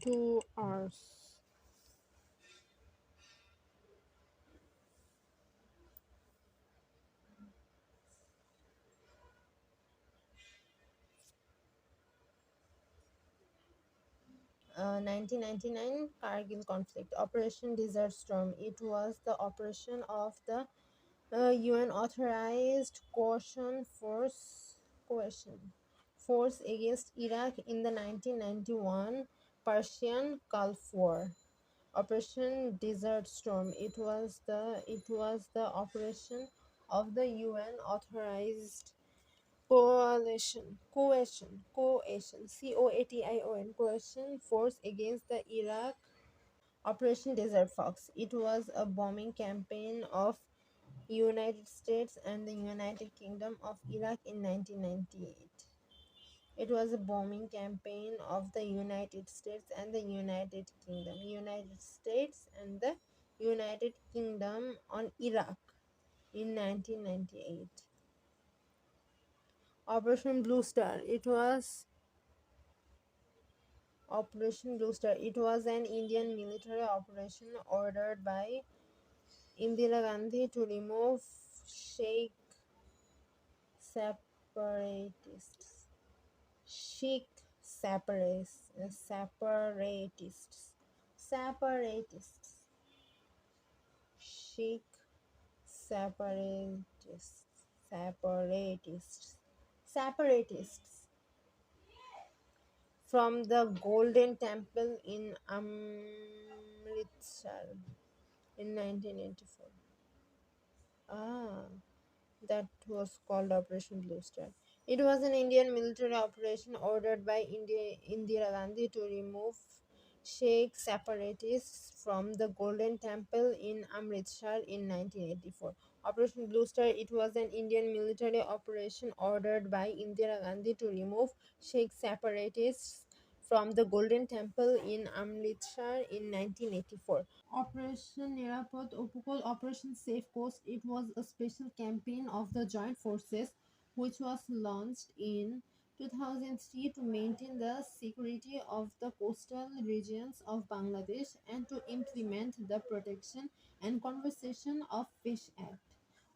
2 hours. 1999 Kargil conflict. Operation Desert Storm. It was the operation of the UN authorized coercion force against Iraq in the 1991 Persian Gulf War. Operation Desert Storm. It was the operation of the UN authorized coalition force against the Iraq. Operation Desert Fox. It was a bombing campaign of United States and the United Kingdom of Iraq in 1998. It was a bombing campaign of the United States and the United States and the United Kingdom on Iraq in 1998. Operation Blue Star. Operation Blue Star. It was an Indian military operation ordered by Indira Gandhi to remove Sheikh separatists. Sheikh separatists. Sheikh separatists. Separatists. Separatists from the Golden Temple in Amritsar in 1984. Ah, that was called Operation Blue Star. It was an Indian military operation ordered by Indira Gandhi to remove Sheikh separatists from the Golden Temple in Amritsar in 1984. Operation Blue Star. It was an Indian military operation ordered by Indira Gandhi to remove Sheikh separatists from the Golden Temple in Amritsar in 1984. Operation Nirapad Upakul, Operation Safe Coast. It was a special campaign of the joint forces which was launched in 2003 to maintain the security of the coastal regions of Bangladesh and to implement the Protection and Conservation of Fish Act.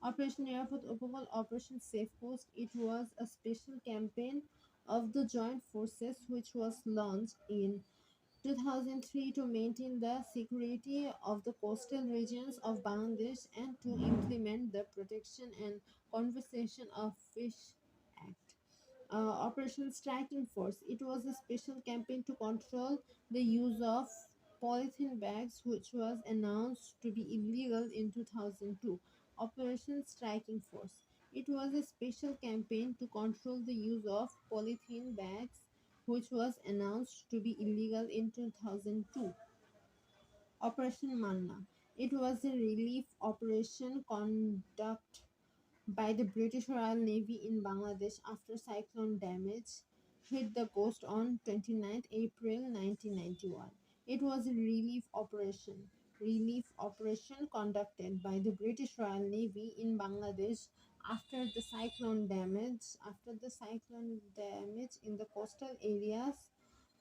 Operation Nirapad Upakul, Operation Safe Coast. It was a special campaign of the joint forces which was launched in 2003 to maintain the security of the coastal regions of Bangladesh and to implement the Protection and Conservation of Fish Act. Operation Striking Force. It was a special campaign to control the use of polythene bags, which was announced to be illegal in 2002. Operation Striking Force. It was a special campaign to control the use of polythene bags, which was announced to be illegal in 2002. Operation Manna. It was a relief operation conducted by the British Royal Navy in Bangladesh after cyclone damage hit the coast on 29th April 1991. It was a relief operation conducted by the British Royal Navy in Bangladesh after the cyclone damage in the coastal areas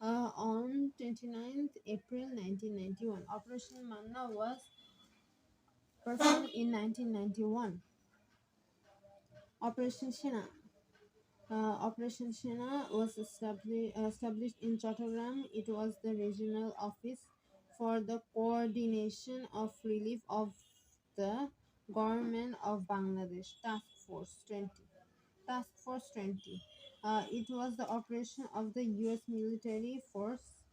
on 29th April 1991. Operation Manna was performed in 1991. Operation Shena. Operation Shena was established in Chattogram. It was the regional office for the coordination of relief of the government of Bangladesh. Task Force 20. It was the operation of the U.S. military force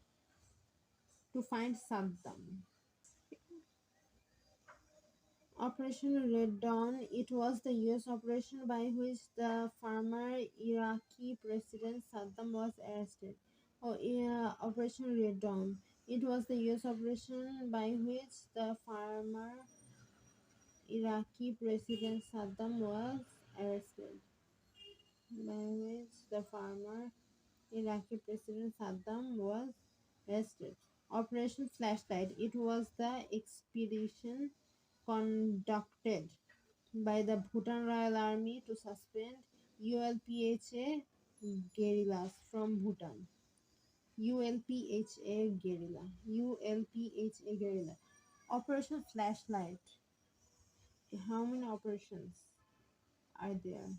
to find Saddam. Operation Red Dawn. It was the U.S. operation by which the former Iraqi President Saddam was arrested. Oh, yeah, Operation Red Dawn. It was the U.S. operation by which the former Iraqi President Saddam was arrested. By which the former Iraqi President Saddam was arrested. Operation Flashlight. It was the expedition conducted by the Bhutan Royal Army to suspend ULPHA guerrillas from Bhutan. ULPHA guerrilla. ULPHA guerrilla. Operation Flashlight. How many operations are there?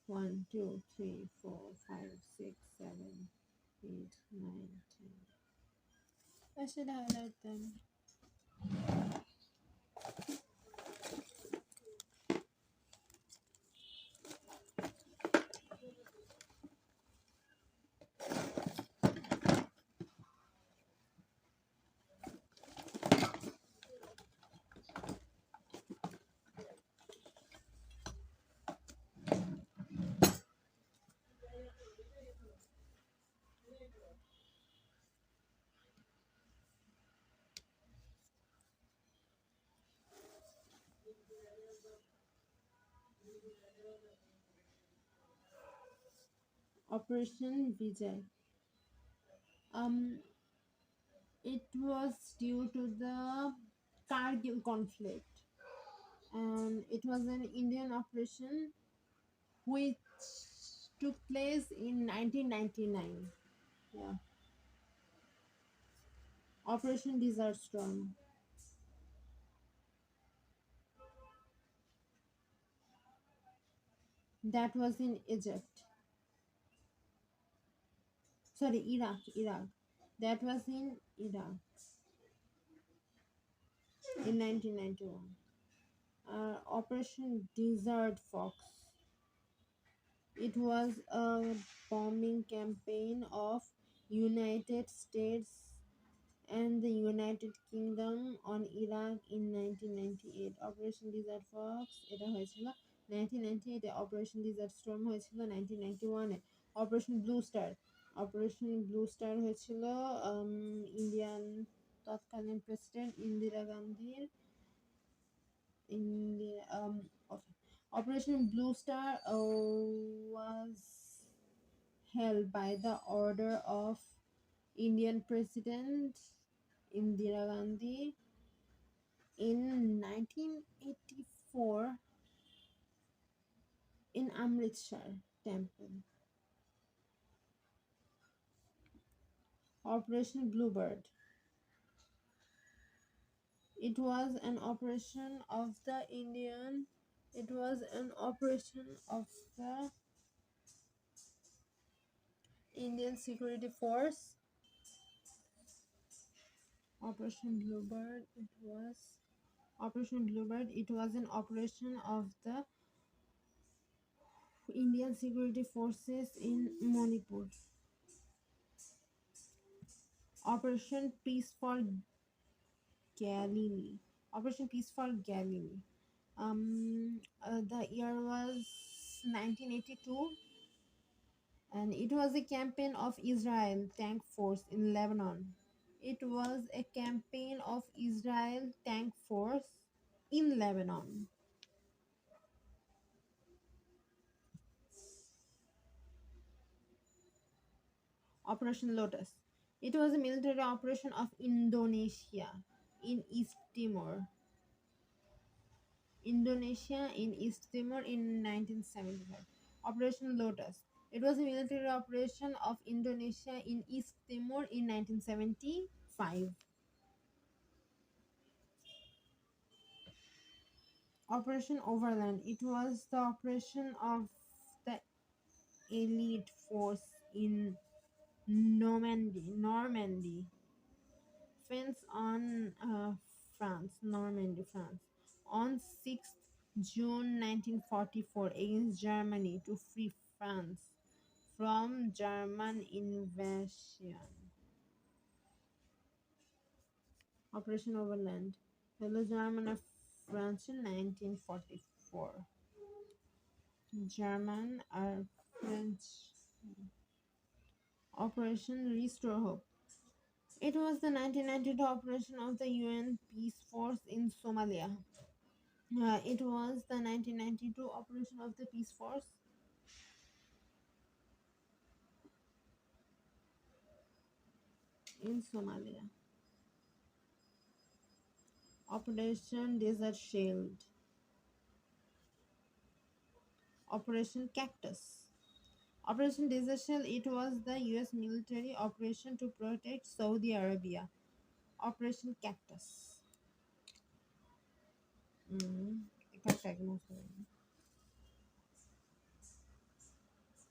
One, 2, 3, 4, 5, 6, 7, 8, 9, 10. I should highlight them. Operation Vijay. Um, it was due to the Kargil conflict, and it was an Indian operation which took place in 1999. Yeah, Operation Desert Storm. That was in Egypt. Sorry, Iraq. That was in Iraq in 1991. Operation Desert Fox. It was a bombing campaign of United States and the United Kingdom on Iraq in 1998. Operation Desert Fox এটা হয়েছিল 1998 এ, Operation Desert Storm হয়েছিল 1991 এ, Operation Blue Star. Operation Blue Star হয়েছিল Indian তৎকালীন president Indira গান্ধীর India. Okay. Operation Blue Star was held by the order of Indian President Indira Gandhi in 1984 in Amritsar Temple. Operation Bluebird. It was an operation of the Indian. It was an operation of the Indian Security Force. Operation Bluebird. Operation Bluebird. It was an operation of the Indian Security Forces in Manipur. Operation Peace for Galilee. Operation Peace for Galilee. The year was 1982, and it was a campaign of Israel tank force in Lebanon. It was a campaign of Israel tank force in Lebanon. Operation Lotus. It was a military operation of Indonesia in East Timor. Indonesia in East Timor in 1975. Operation Lotus. It was a military operation of Indonesia in East Timor in 1975. Operation Overland. It was the operation of the elite force in Normandy, fence on Normandy, France, on 6th June 1944 against Germany to free France from German invasion. Operation Overland. Hello German of France in 1944. German are French. Operation Restore Hope. It was the 1992 operation of the UN Peace Force in Somalia. It was the 1992 operation of the Peace Force in Somalia. Operation Desert Shield. Operation Cactus. Operation Desert Shield, it was the US military operation to protect Saudi Arabia. Operation Cactus. Mm.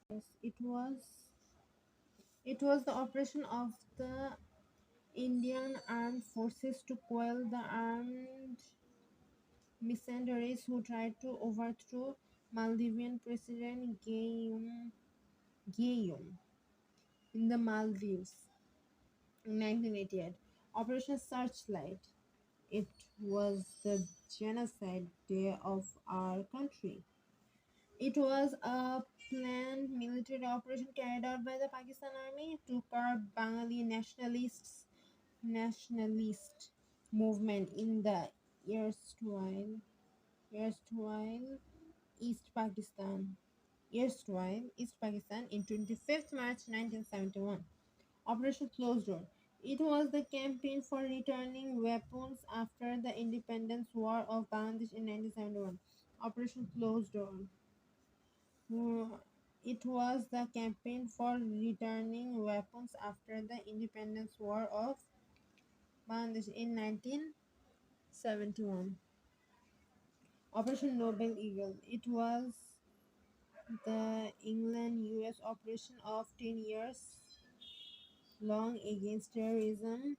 Yes, it was the operation of the Indian armed forces to quell the armed mercenaries who tried to overthrow Maldivian President Gayoom in the Maldives in 1988. Operation Searchlight. It was the genocide day of our country. It was a planned military operation carried out by the Pakistan Army to curb Bengali nationalist movement in the erstwhile East Pakistan. Erstwhile East Pakistan in 25th March 1971. Operation Closed Door. It was the campaign for returning weapons after the independence war of Bangladesh in 1971. Operation Closed Door. Uh, It was the campaign for returning weapons after the independence war of Bangladesh in 1971. Operation Noble Eagle. It was the England-US operation of 10 years long against terrorism.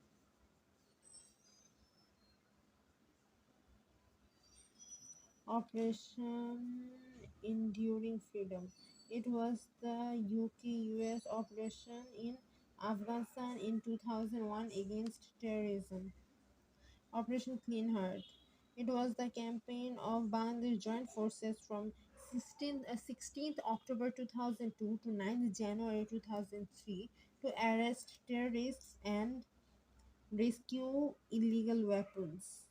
Operation Enduring Freedom. It was the UK-US operation in Afghanistan in 2001 against terrorism. Operation Clean Heart. It was the campaign of Bangladesh Joint Forces from 16th October 2002 to 9th January 2003 to arrest terrorists and rescue illegal weapons.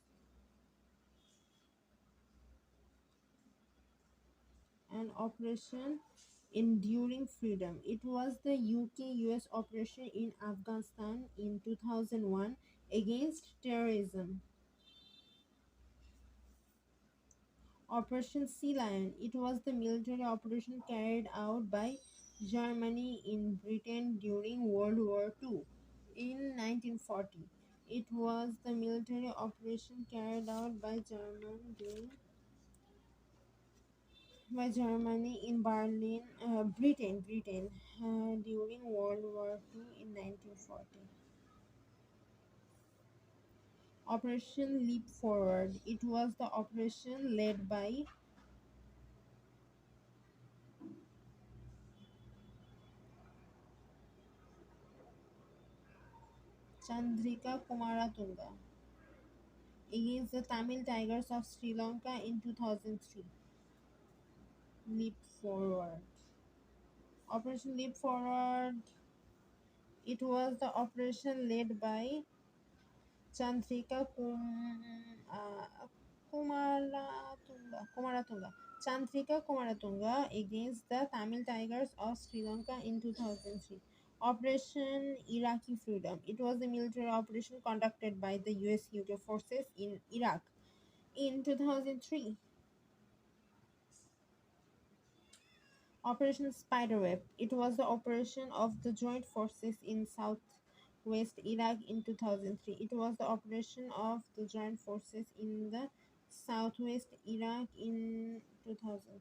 And Operation Enduring Freedom. It was the UK-US operation in Afghanistan in 2001 against terrorism. Operation Sea Lion. It was the military operation carried out by Germany in Britain during World War II. In 1940, it was the military operation carried out by Germany in Britain, during World War II in 1940. Operation Leap Forward. It was the operation led by Chandrika Kumaratunga against the Tamil Tigers of Sri Lanka in 2003. Leap Forward. Operation Leap Forward. It was the operation led by Chandrika Kumaratunga. Chandrika Kumaratunga against the Tamil Tigers of Sri Lanka in 2003. Operation Iraqi Freedom. It was a military operation conducted by the US UK forces in Iraq in 2003. Operation Spiderweb. It was the operation of the joint forces in southwest Iraq in 2003. It was the operation of the joint forces in the southwest Iraq in 2003.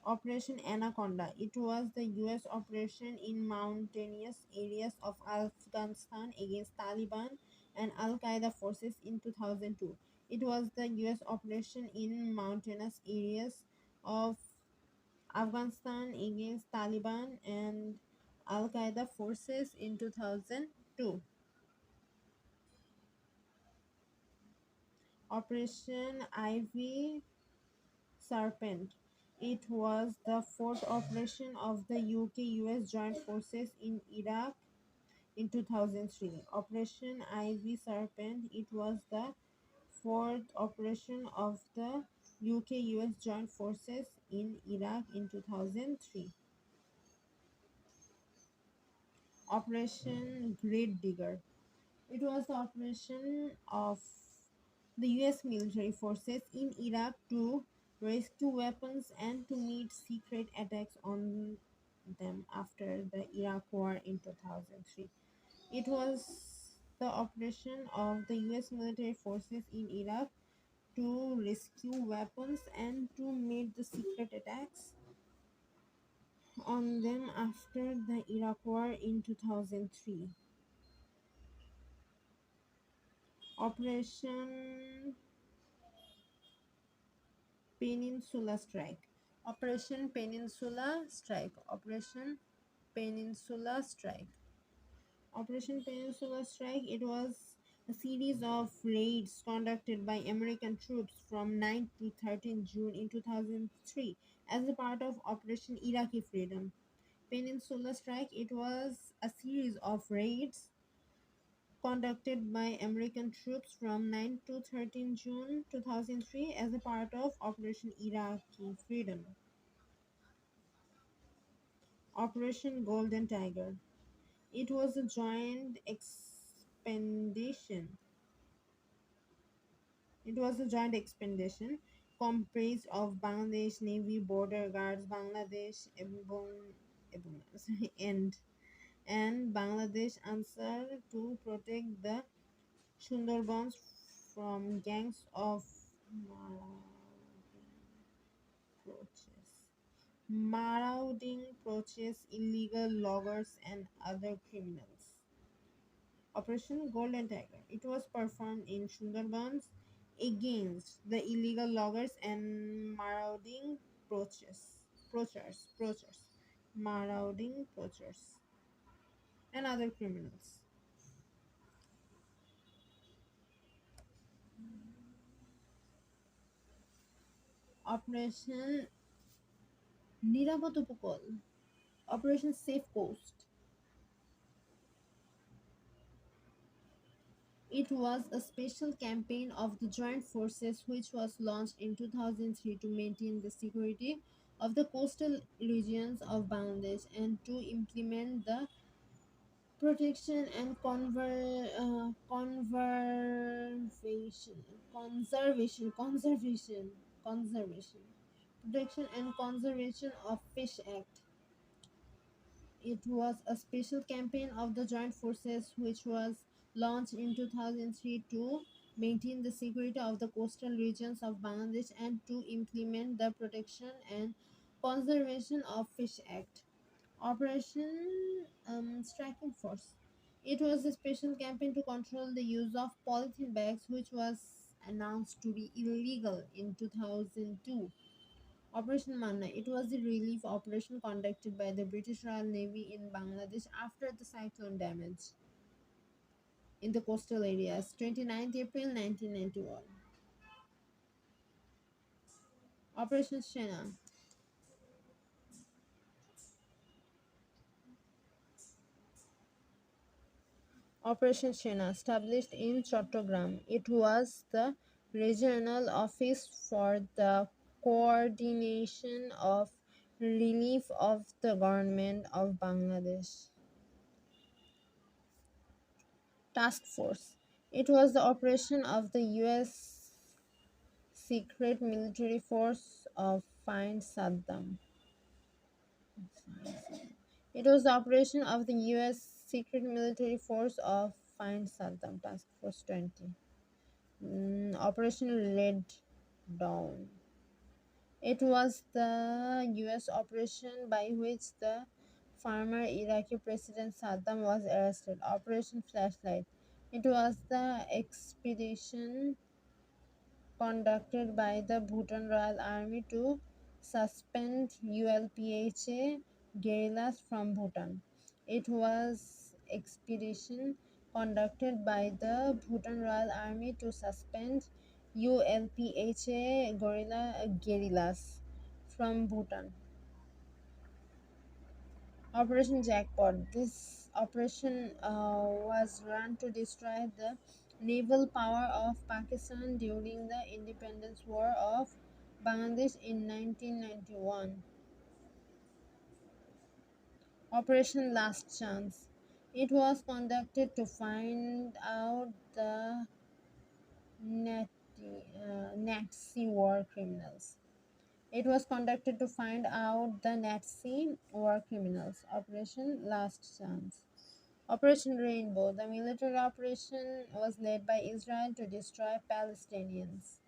Operation Anaconda. It was the US operation in mountainous areas of Afghanistan against Taliban and Al Qaeda forces in 2002. It was the US operation in mountainous areas of Afghanistan against Taliban and Al Qaeda forces in 2002. Operation Ivy Serpent. It was the fourth operation of the UK US joint forces in Iraq in 2003. Operation Ivy Serpent. It was the fourth operation of the UK US joint forces in Iraq in 2003. Operation Great Digger. It was the operation of the US military forces in Iraq to rescue weapons, and to meet secret attacks on them after the Iraq War in 2003. It was the operation of the US military forces in Iraq to rescue weapons and to meet the secret attacks on them after the Iraq War in 2003. Operation Peninsula Strike. Operation Peninsula Strike. Peninsula Strike. Operation Peninsula Strike. It was a series of raids conducted by American troops from 9 to 13 June in 2003 as a part of Operation Iraqi Freedom. Peninsula Strike. It was a series of raids conducted by American troops from 9 to 13 June 2003 as a part of Operation Iraqi Freedom. Operation Golden Tiger. It was a joint expedition. It was a joint expedition comprised of Bangladesh Navy, Border Guards, Bangladesh sorry, and Bangladesh Ansar to protect the Sundarbans from gangs of poachers, marauding poachers, illegal loggers, and other criminals. Operation Golden Tiger. It was performed in Sundarbans against the illegal loggers and poachers, marauding poachers, and other criminals. Operation নিরাপদ উপকূল. Operation Safe Coast. It was a special campaign of the joint forces which was launched in 2003 to maintain the security of the coastal regions of Bangladesh and to implement the protection and conservation, protection and conservation of Fish Act. It was a special campaign of the joint forces which was launched in 2003 to maintain the security of the coastal regions of Bangladesh and to implement the protection and conservation of Fish Act. Operation Striking Force. It was a special campaign to control the use of polythene bags, which was announced to be illegal in 2002. Operation Manna. It was a relief operation conducted by the British Royal Navy in Bangladesh after the cyclone damage in the coastal areas. 29th April 1991. Operation Shena. Operation Shena, established in Chattogram. It was the regional office for the coordination of relief of the government of Bangladesh. Task Force. It was the operation of the US secret military force of Find Saddam. It was the operation of the US secret military force of Find Saddam. Task Force 20. Operation Red Dawn. It was the US operation by which the former Iraqi President Saddam was arrested. Operation Flashlight. It was the expedition conducted by the Bhutan Royal Army to suspend ULPHA guerrillas from Bhutan. It was expedition conducted by the Bhutan Royal Army to suspend ULPHA guerrillas from Bhutan. Operation Jackpot. This operation was run to destroy the naval power of Pakistan during the independence war of Bangladesh in 1991. Operation Last Chance. It was conducted to find out the Nazi war criminals. It was conducted to find out the Nazi war criminals. Operation Last Chance. Operation Rainbow. The military operation was led by Israel to destroy Palestinians.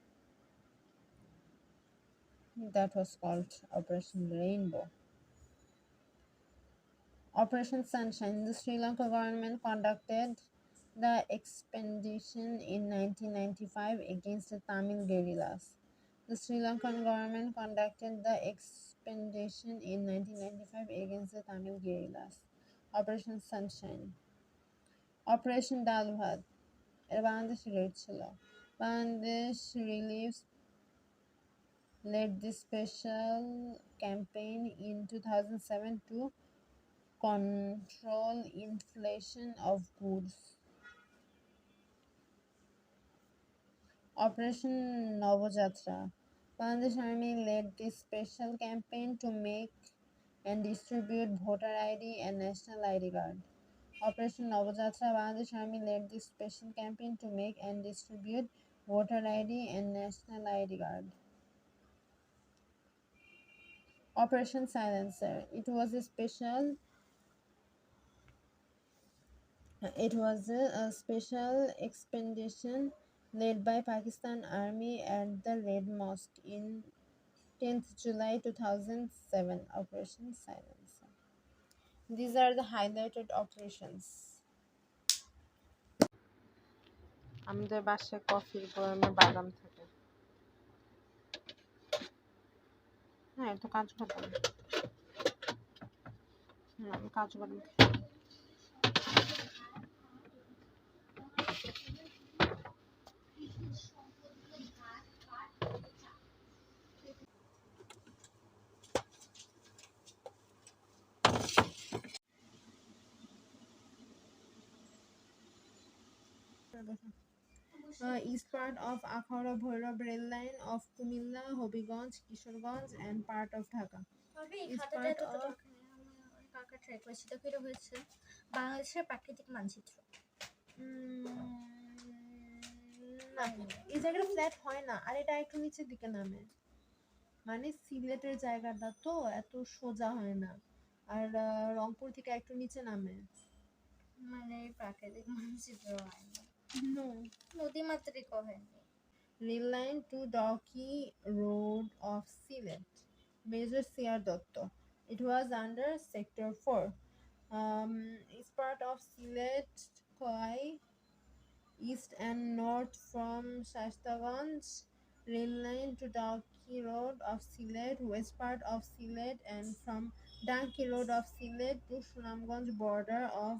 That was called Operation Rainbow. Operation Sunshine. The Sri Lanka government conducted the expedition in 1995 against the Tamil guerrillas. The Sri Lankan government conducted the expedition in 1995 against the Tamil guerrillas. Operation Sunshine. Operation ডাল ভাত এটা Bangladesh red ছিল Bangladesh relief led this special campaign in 2007 to control inflation of goods. Operation Novojatra. Bangladesh Army led this special campaign to make and distribute voter ID and national ID card. Operation Novojatra. Bangladesh Army led this special campaign to make and distribute voter ID and national ID card. Operation Silencer. It was a special expedition led by Pakistan Army at the Red Mosque in 10th July 2007. Operation Silencer. These are the highlighted operations. আমাদের বাসায় কফির বয়ামে বাদাম থাকে। হ্যাঁ, এটা কাজু বাদাম। আমি কাজু বাদাম is part of Akhara Bhairab rail line of Kumilla, Hobbyganj, Kishoreganj and part of Dhaka. Is part of কাকা ট্রাই করেছি তো এটা হয়েছে বাংলাদেশের প্রাকৃতিক মানচিত্র না এই জায়গাটা ফ্ল্যাট হয় না আর এটা একটু নিচের দিকে নামে মানে সিলেটের জায়গাটা তো এত সোজা হয় না আর রংপুর থেকে একটু নিচে নামে মানে প্রাকৃতিক মানচিত্র হয় না নো নদীমাতৃক হয়নি Rail line to Dalkey Road of Sylhet, Major C.R. Dotto. It was under Sector 4. It's part of Sylhet, Khoi, east and north from Shashtaganj. Rail line to Dalkey Road of Sylhet, west part of Sylhet, and from Dalkey Road of Sylhet to Sunamganj border of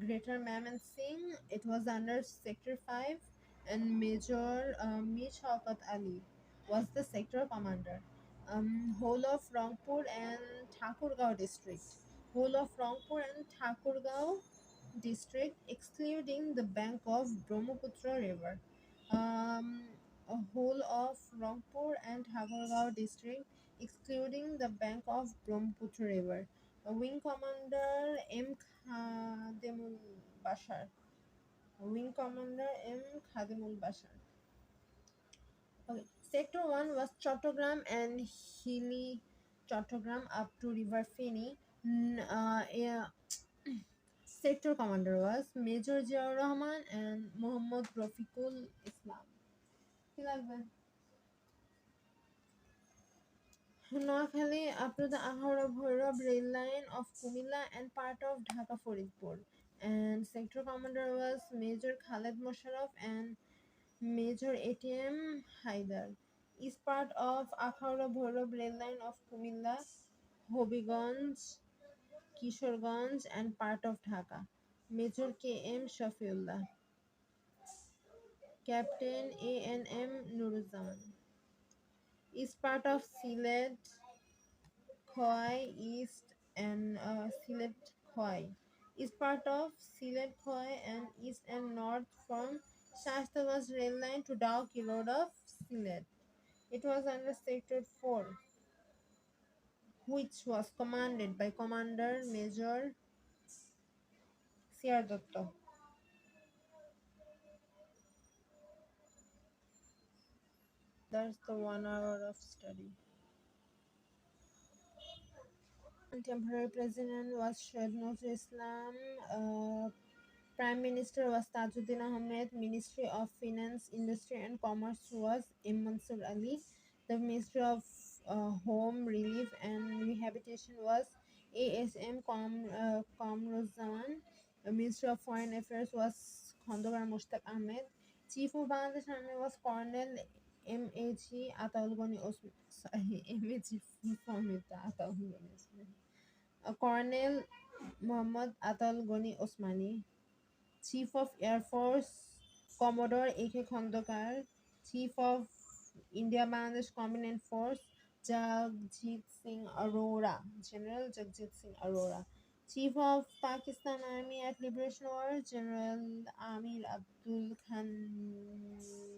Greater Mymensingh. It was under Sector 5 and Major Mir Shaukat Ali was the sector commander. Whole of Rangpur and Thakurgaon district. Whole of Rangpur and Thakurgaon district excluding the bank of Brahmaputra river. A whole of Rangpur and Thakurgaon district excluding the bank of Brahmaputra river. Wing Commander M. Khademul Bashar. Wing Commander M. Khademul Bashar. Okay. Sector 1 was Chattogram and Hilly Chattogram up to River Feni. Sector commander was Major Ziaur Rahman and Mohammad Rafiqul Islam. কি লাগবে? Noakhali up to the Ahara Bhairab rail line of Kumilla and part of Dhaka Faridpur. And sector commander was Major Khaled Mosharraf and Major ATM Haidar. Is part of Akhara Bhairab rail line of Kumilla, Hobbyganj, Kishoreganj and part of Dhaka. Major KM Shafiullah. Captain A.N.M. Nuruzan. Is part of Sylhet, Khoi East and Sylhet Khoi. Is part of Sylhet Khoi and East and North from Shashtaganj rail line to Dalkey Road of Sylhet. It was under Sector 4, which was commanded by Commander Major C.R. Dotto. That's the 1 hour of study. Temporary president was Syed Nazrul Islam. Prime Minister was Tajuddin Ahmed. Ministry of Finance, Industry and Commerce was M. Mansur Ali. The Ministry of Home Relief and Rehabilitation was ASM Kamruzzaman. The Ministry of Foreign Affairs was Khondokar Mushtaq Ahmed. Chief of Bangladesh Army was Colonel MAG Ataul Gani Osman. Sorry, MAG full form is Ataul Gani Osman. Colonel Muhammad Atal Gani Osmani. Chief of Air Force Commodore A.K. Khandokar, Chief of India Bangladesh Combined Force Jagjit Singh Arora, General Jagjit Singh Arora, Chief of Pakistan Army at Liberation War General Amir Abdul Khan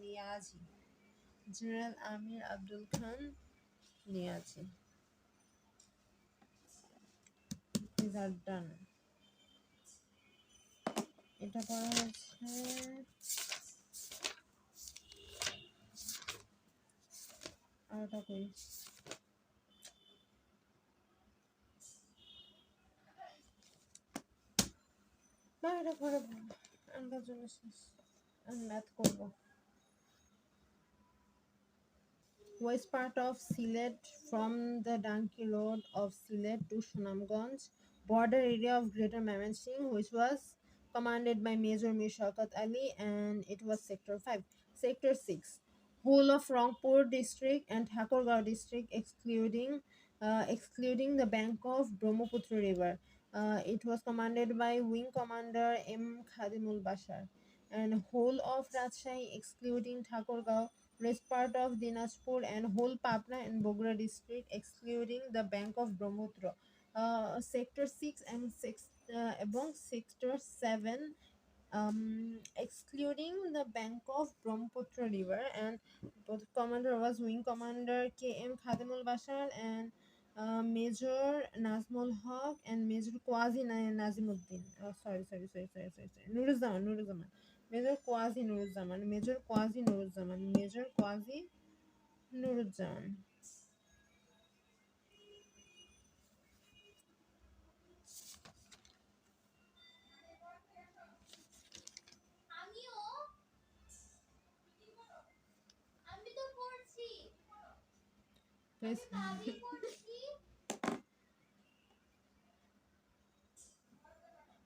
Niazi, General Amir Abdul Khan Niazi. These are done. এটা পড়া হচ্ছে আর ওটা কই না এটা পরে আনকার জন্য শেষ আমি ম্যাথ করবো was part of Sylhet from the Danki Road of Sylhet to Sunamganj, border area of Greater Mymensingh, which was commanded by Major Mir Shaukat Ali, and it was Sector 5. Sector 6, whole of Rangpur district and Thakurgaon district, excluding the bank of Brahmaputra River. It was commanded by Wing Commander M. Khadimul Bashar, and whole of Rajshahi, excluding Thakurgaon, rest part of Dinajpur and whole Papna and Bogra district, excluding the bank of Brahmaputra. Sector 6 and 6 এবং Sector 7, excluding the bank of Brahmaputra River, and both commander was Wing Commander K.M. Khadimul Bashar and Major Nazmul Haq and Major Quasi Nazimuddin. Sorry. Nuruzaman. Major Quasi Nuruzaman. Major Quasi Nuruzaman. Please.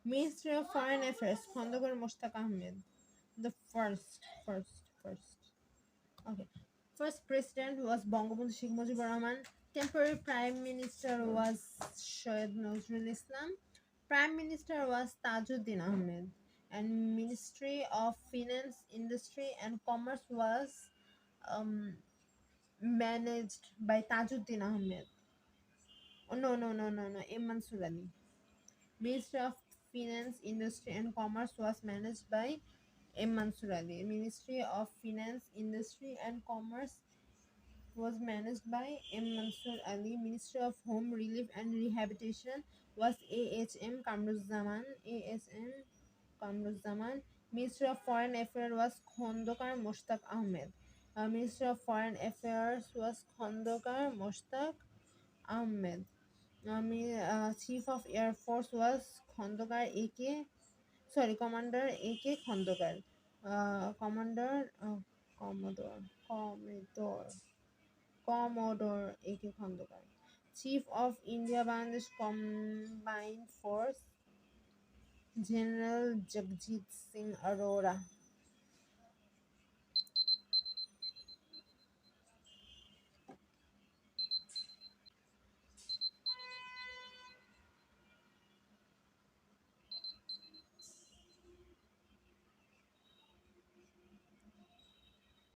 Ministry of Foreign Affairs, Khondogor Mushtaq Ahmed. The first. Okay. First president was Bangabandhu Sheikh Mujibur Rahman. Temporary prime minister was Syed Nazrul Islam. Prime minister was Tajuddin Ahmed. And Ministry of Finance, Industry and Commerce was um, managed by Tajuddin Ahmed. Oh, no. M. Mansur Ali. Ministry of Finance, Industry and Commerce was managed by M. Mansur Ali. Ministry of Finance, Industry and Commerce was managed by M. Mansur Ali. Ministry of Home Relief and Rehabilitation was AHM Kamruzzaman. Ministry of Foreign Affairs was Khondokar Mushtaq Ahmed. Ministry of Foreign Affairs was Khondokar Mushtaq Ahmed. Chief of Air Force was Khondokar A.K. Sorry, Commander A.K. Khondokar. Commander, Commodore A.K. Khondokar. Chief of India Bangladesh Combined Force, General Jagjit Singh Arora.